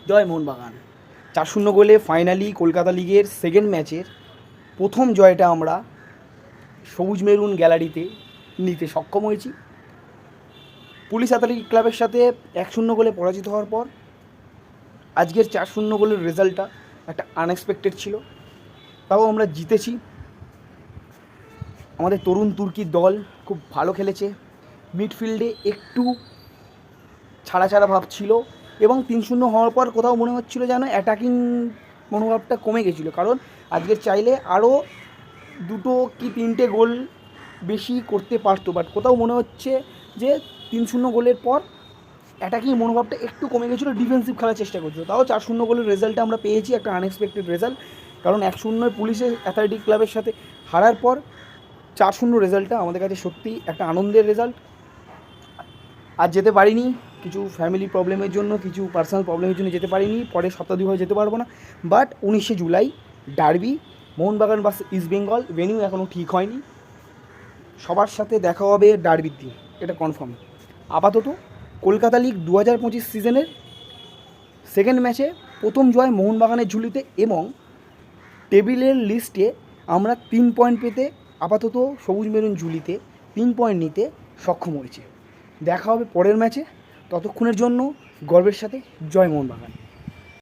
জয় মোহনবাগান। 4-0 গোলে ফাইনালি কলকাতা লিগের সেকেন্ড ম্যাচের প্রথম জয়টা আমরা সবুজ মেরুন গ্যালারিতে নিতে সক্ষম হয়েছি। পুলিশ অ্যাথলেটিক ক্লাবের সাথে 1-0 গোলে পরাজিত হওয়ার পর আজকের 4-0 গোলের রেজাল্টটা একটা আনএক্সপেক্টেড ছিল, তাও আমরা জিতেছি। আমাদের তরুণ তুর্কির দল খুব ভালো খেলেছে। মিডফিল্ডে একটু ছাড়া ভাব ছিল এবং 3-0 হওয়ার পর কোথাও মনে হচ্ছিল যেন অ্যাটাকিং মনোভাবটা কমে গেছিলো, কারণ আজকের চাইলে আরও 2 কি 3টে গোল বেশি করতে পারতো, বাট কোথাও মনে হচ্ছে যে 3-0 গোলের পর অ্যাটাকিং মনোভাবটা একটু কমে গেছিলো, ডিফেন্সিভ খেলার চেষ্টা করছিলো। তাও 4-0 গোলের রেজাল্টটা আমরা পেয়েছি, একটা আনএক্সপেক্টেড রেজাল্ট, কারণ 1-0 পুলিশের অ্যাথলেটিক ক্লাবের সাথে হারার পর 4-0 রেজাল্টটা আমাদের কাছে সত্যিই একটা আনন্দের রেজাল্ট। আজ যেতে পারিনি, কিছু ফ্যামিলি প্রবলেমের জন্য, কিছু পার্সোনাল প্রবলেমের জন্য যেতে পারিনি, পরের সপ্তাহ হয়ে যেতে পারবো না। বাট 19শে জুলাই derby, Mohun Bagan versus East Bengal, venue এখনও ঠিক হয়নি। সবার সাথে দেখা হবে ডার্বির দিন, এটা কনফার্ম। আপাতত কলকাতা লিগ 2025 সিজনের সেকেন্ড ম্যাচে প্রথম জয় মোহনবাগানের ঝুলিতে, এবং টেবিলের লিস্টে আমরা 3 পয়েন্ট পেতে আপাতত সবুজ মেরুন ঝুলিতে 3 পয়েন্ট নিতে সক্ষম হয়েছে। দেখা হবে পরের ম্যাচে, ততক্ষণের জন্য গর্বের সাথে জয় মোহনবাগান।